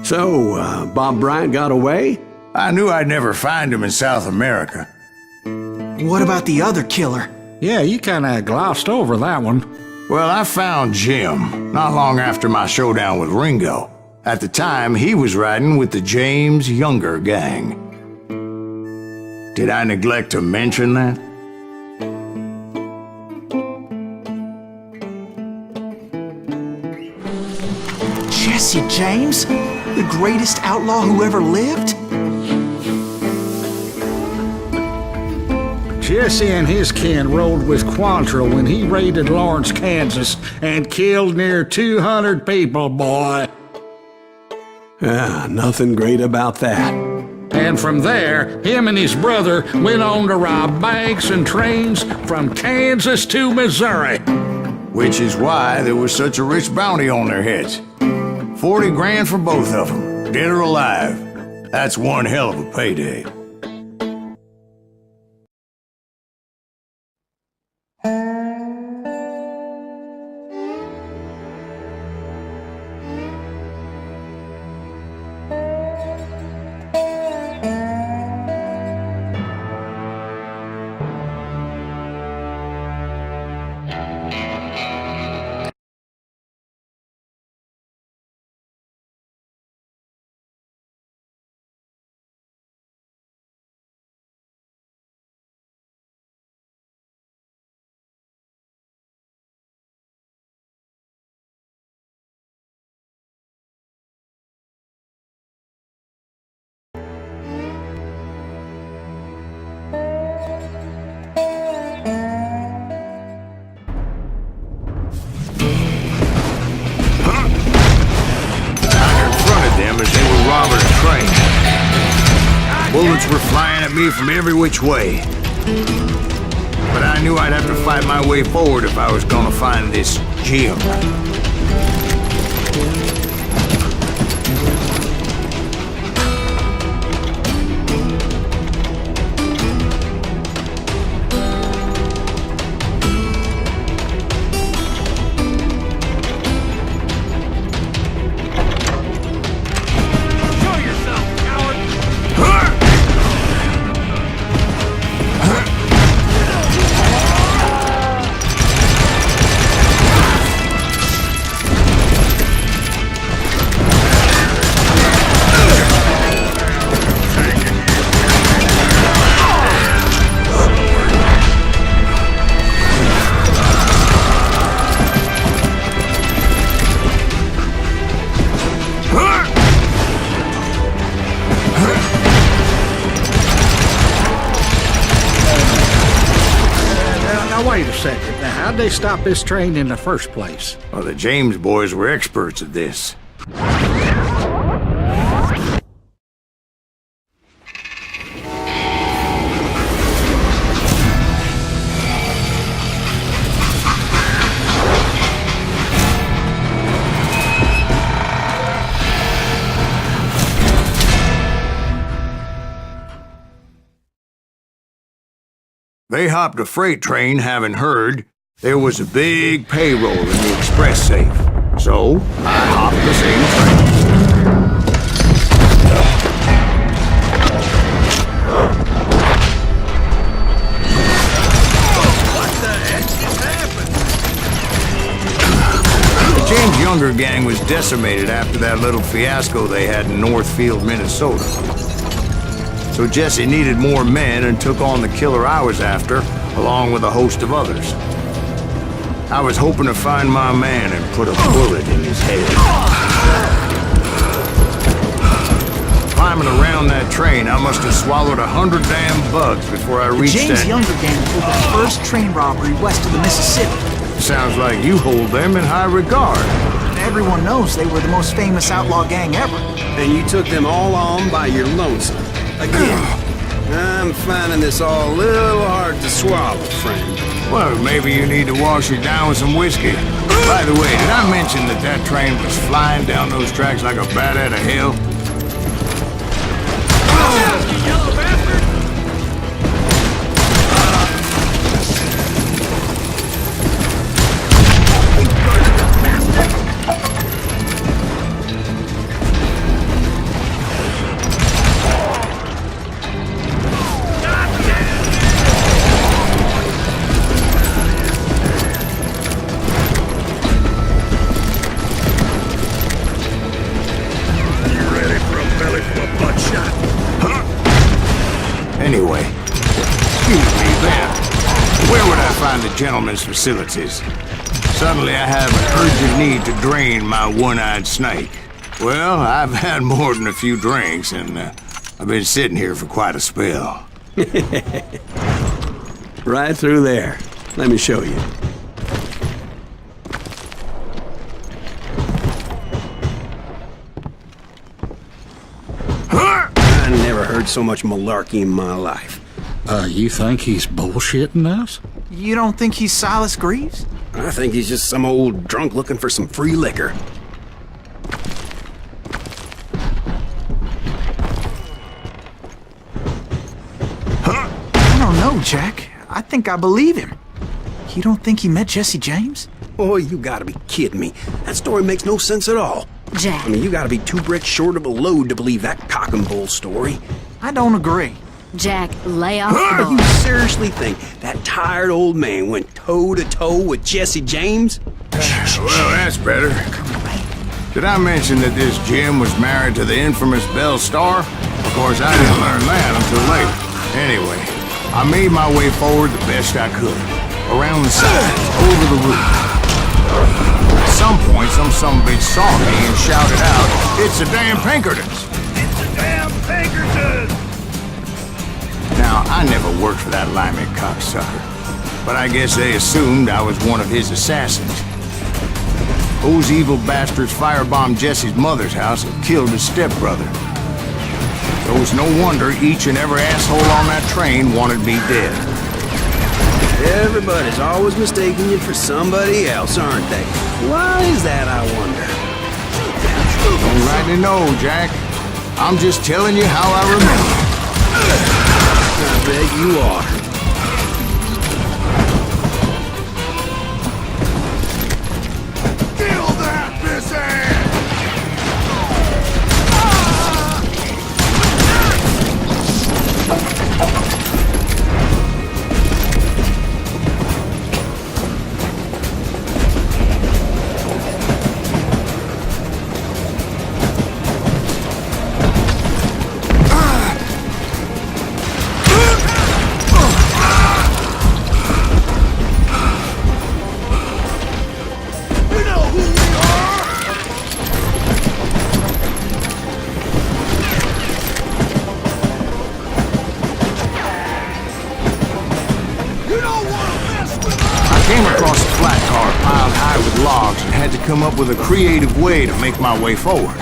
So, Bob Bryant got away? I knew I'd never find him in South America. What about the other killer? Yeah, you kinda glossed over that one. Well, I found Jim not long after my showdown with Ringo. At the time, he was riding with the James Younger gang. Did I neglect to mention that? Jesse James? The greatest outlaw who ever lived? Jesse and his kin rode with Quantrill when he raided Lawrence, Kansas, and killed near 200 people, boy. Nothing great about that. And from there, him and his brother went on to rob banks and trains from Kansas to Missouri. Which is why there was such a rich bounty on their heads. 40 grand for both of them, dead or alive. That's one hell of a payday. Bullets were flying at me from every which way. But I knew I'd have to fight my way forward if I was gonna find this Jim. Wait a second. Now, how'd they stop this train in the first place? Well, the James boys were experts at this. They hopped a freight train having heard there was a big payroll in the express safe. So, I hopped the same train. What the heck just happened? The James Younger gang was decimated after that little fiasco they had in Northfield, Minnesota. So Jesse needed more men and took on the killer I was after, along with a host of others. I was hoping to find my man and put a bullet in his head. Climbing around that train, I must have swallowed 100 damn bugs before I reached James that... Younger gang pulled the first train robbery west of the Mississippi. Sounds like you hold them in high regard. Everyone knows they were the most famous outlaw gang ever. And you took them all on by your lonesome. Again, I'm finding this all a little hard to swallow, friend. Well, maybe you need to wash it down with some whiskey. By the way, did I mention that that train was flying down those tracks like a bat out of hell? You yellow bastard! Anyway, excuse me, Ben. Where would I find the gentleman's facilities? Suddenly I have an urgent need to drain my one-eyed snake. Well, I've had more than a few drinks, and I've been sitting here for quite a spell. Right through there. Let me show you. I never heard so much malarkey in my life. You think he's bullshitting us? You don't think he's Silas Greaves? I think he's just some old drunk looking for some free liquor. I don't know, Jack. I think I believe him. You don't think he met Jesse James? Oh, you gotta be kidding me. That story makes no sense at all. Jack. I mean, you gotta be 2 bricks short of a load to believe that cock and bull story. I don't agree. Jack, lay off Do the you bar. seriously think that tired old man went toe-to-toe with Jesse James? Well, that's better. Did I mention that this Jim was married to the infamous Belle Starr? Of course, I didn't learn that until later. Anyway, I made my way forward the best I could. Around the sides, over the roof. At some point, some sumbitch saw me and shouted out, "It's the damn Pinkertons!" It's the damn Pinkertons! Now, I never worked for that limey cocksucker, but I guess they assumed I was one of his assassins. Those evil bastards firebombed Jesse's mother's house and killed his stepbrother. So it was no wonder each and every asshole on that train wanted me dead. Everybody's always mistaking you for somebody else, aren't they? Why is that, I wonder? Don't rightly know, Jack. I'm just telling you how I remember. I bet you are. Kill that missile! Come up with a creative way to make my way forward.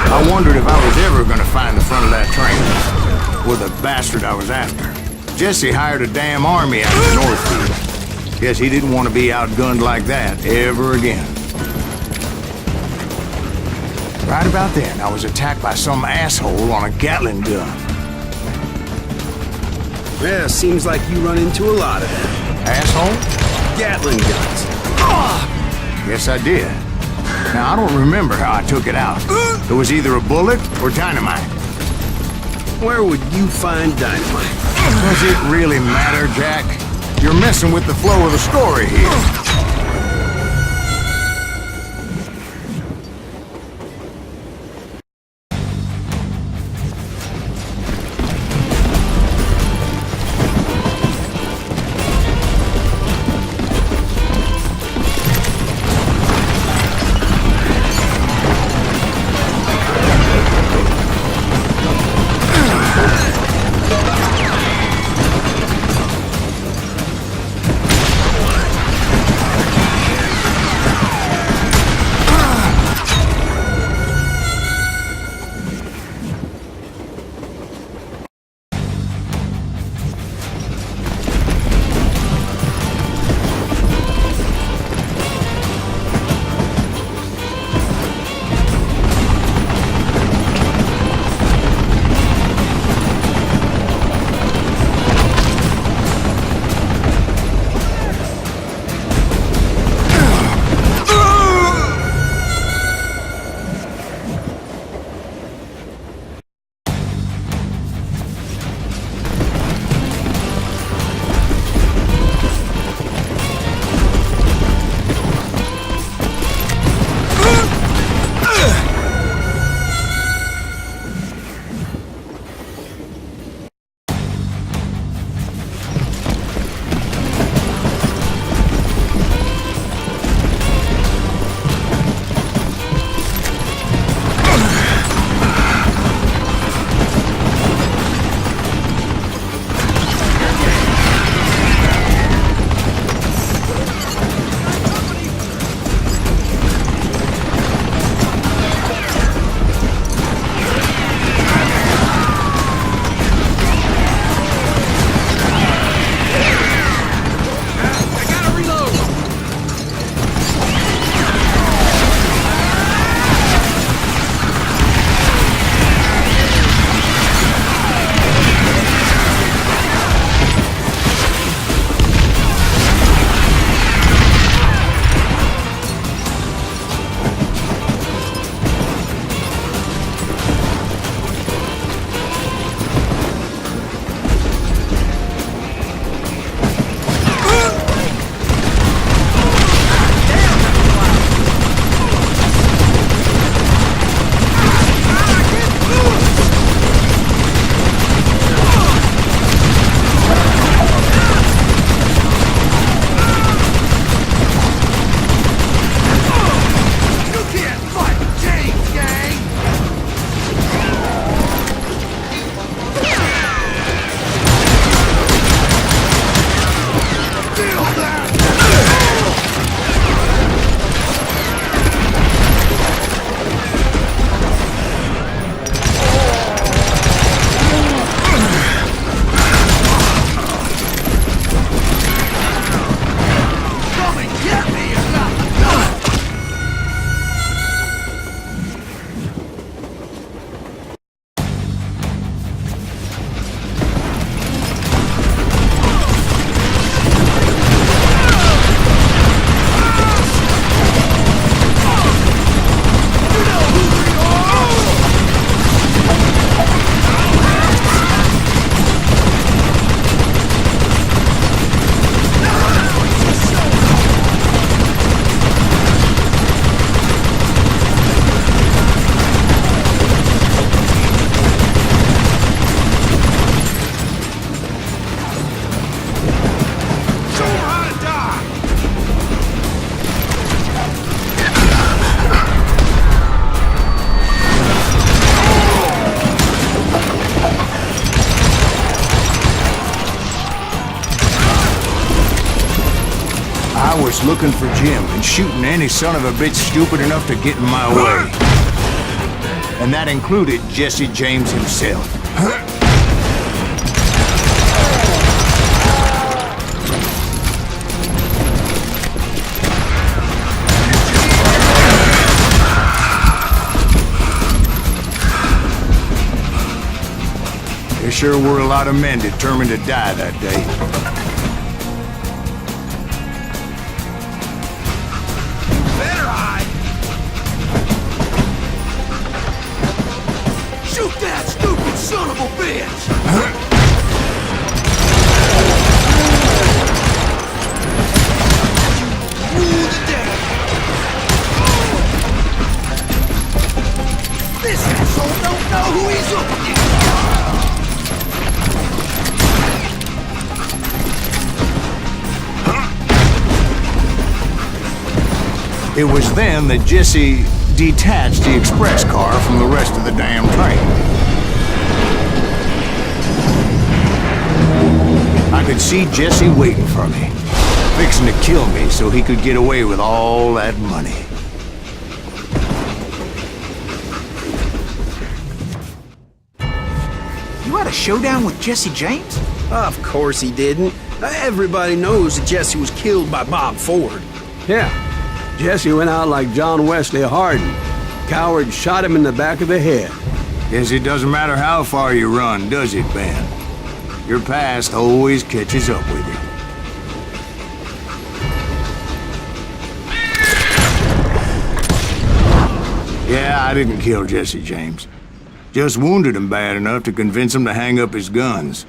I wondered if I was ever gonna find the front of that train, or the bastard I was after. Jesse hired a damn army out of Northfield. Guess he didn't want to be outgunned like that ever again. Right about then, I was attacked by some asshole on a Gatling gun. Yeah, seems like you run into a lot of them. Asshole? Gatling guns. Yes, I did. Now, I don't remember how I took it out. It was either a bullet or dynamite. Where would you find dynamite? Does it really matter, Jack? You're messing with the flow of the story here. looking for Jim and shooting any son of a bitch stupid enough to get in my way. And that included Jesse James himself. There sure were a lot of men determined to die that day. Better hide! Shoot that stupid son of a bitch! Rule the day! This asshole don't know who he's up against! It was then that Jesse detached the express car from the rest of the damn train. I could see Jesse waiting for me, fixing to kill me so he could get away with all that money. You had a showdown with Jesse James? Of course he didn't. Everybody knows that Jesse was killed by Bob Ford. Yeah. Jesse went out like John Wesley Hardin. Coward shot him in the back of the head. Guess it doesn't matter how far you run, does it, Ben? Your past always catches up with you. Yeah, I didn't kill Jesse James. Just wounded him bad enough to convince him to hang up his guns.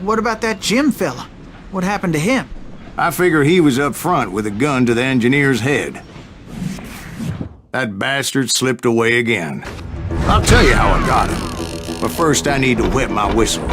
What about that Jim fella? What happened to him? I figure he was up front with a gun to the engineer's head. That bastard slipped away again. I'll tell you how I got him. But first I need to wet my whistle.